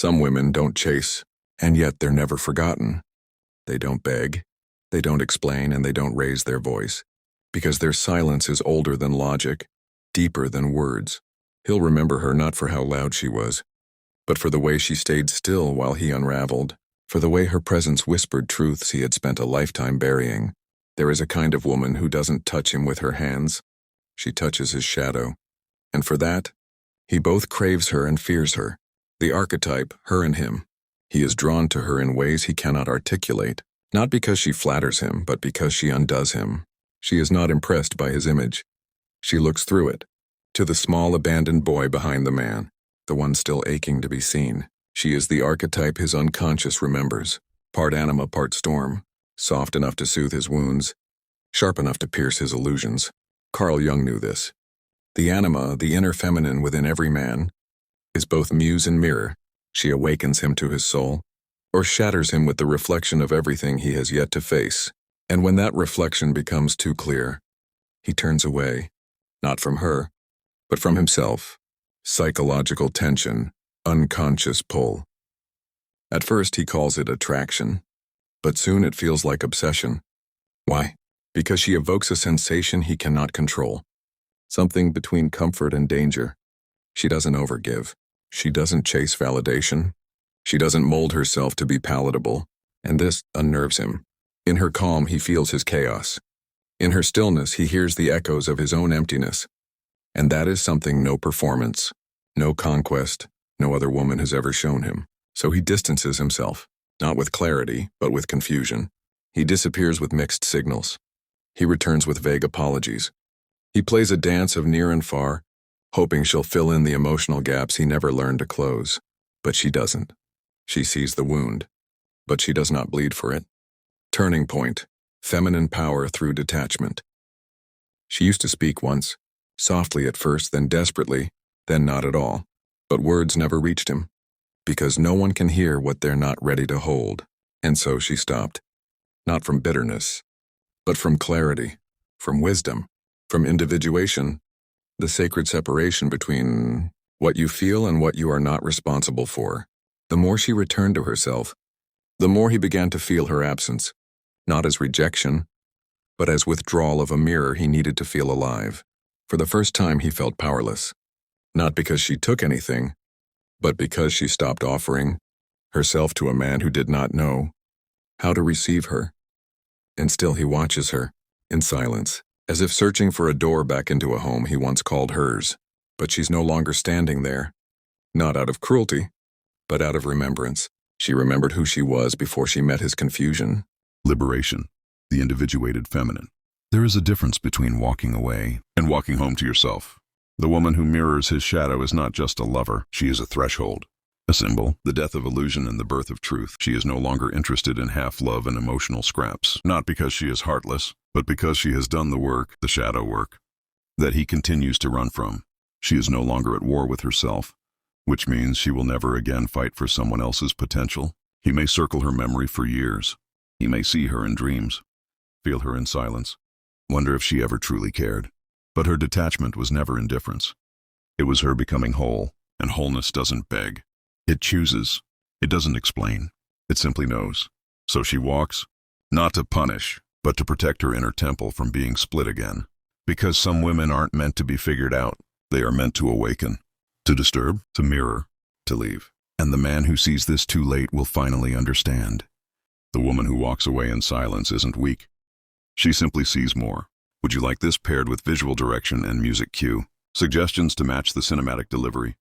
Some women don't chase, and yet they're never forgotten. They don't beg, they don't explain, and they don't raise their voice, because their silence is older than logic, deeper than words. He'll remember her not for how loud she was, but for the way she stayed still while he unraveled, for the way her presence whispered truths he had spent a lifetime burying. There is a kind of woman who doesn't touch him with her hands. She touches his shadow. And for that, he both craves her and fears her. The archetype, her and him. He is drawn to her in ways he cannot articulate, not because she flatters him, but because she undoes him. She is not impressed by his image. She looks through it, to the small abandoned boy behind the man, the one still aching to be seen. She is the archetype his unconscious remembers, part anima, part storm, soft enough to soothe his wounds, sharp enough to pierce his illusions. Carl Jung knew this. The anima, the inner feminine within every man, is both muse and mirror. She awakens him to his soul, or shatters him with the reflection of everything he has yet to face. And when that reflection becomes too clear, he turns away, not from her, but from himself. Psychological tension, unconscious pull. At first he calls it attraction, but soon it feels like obsession. Why? Because she evokes a sensation he cannot control. Something between comfort and danger. She doesn't overgive. She doesn't chase validation. She doesn't mold herself to be palatable, and this unnerves him. In her calm, he feels his chaos. In her stillness, he hears the echoes of his own emptiness. And that is something no performance, no conquest, no other woman has ever shown him. So he distances himself, not with clarity, but with confusion. He disappears with mixed signals. He returns with vague apologies. He plays a dance of near and far, hoping she'll fill in the emotional gaps he never learned to close. But she doesn't. She sees the wound, but she does not bleed for it. Turning point, feminine power through detachment. She used to speak once, softly at first, then desperately, then not at all. But words never reached him, because no one can hear what they're not ready to hold. And so she stopped. Not from bitterness, but from clarity, from wisdom, from individuation, the sacred separation between what you feel and what you are not responsible for. The more she returned to herself, the more he began to feel her absence, not as rejection, but as withdrawal of a mirror he needed to feel alive. For the first time he felt powerless, not because she took anything, but because she stopped offering herself to a man who did not know how to receive her. And still he watches her, in silence, as if searching for a door back into a home he once called hers. But she's no longer standing there, not out of cruelty, but out of remembrance. She remembered who she was before she met his confusion. Liberation, the individuated feminine. There is a difference between walking away and walking home to yourself. The woman who mirrors his shadow is not just a lover, she is a threshold, a symbol, the death of illusion and the birth of truth. She is no longer interested in half-love and emotional scraps, not because she is heartless, but because she has done the work, the shadow work, that he continues to run from. She is no longer at war with herself, which means she will never again fight for someone else's potential. He may circle her memory for years. He may see her in dreams, feel her in silence, wonder if she ever truly cared. But her detachment was never indifference. It was her becoming whole, and wholeness doesn't beg. It chooses. It doesn't explain. It simply knows. So she walks, not to punish, but to protect her inner temple from being split again. Because some women aren't meant to be figured out. They are meant to awaken, to disturb, to mirror, to leave. And the man who sees this too late will finally understand. The woman who walks away in silence isn't weak. She simply sees more. Would you like this paired with visual direction and music cue? Suggestions to match the cinematic delivery.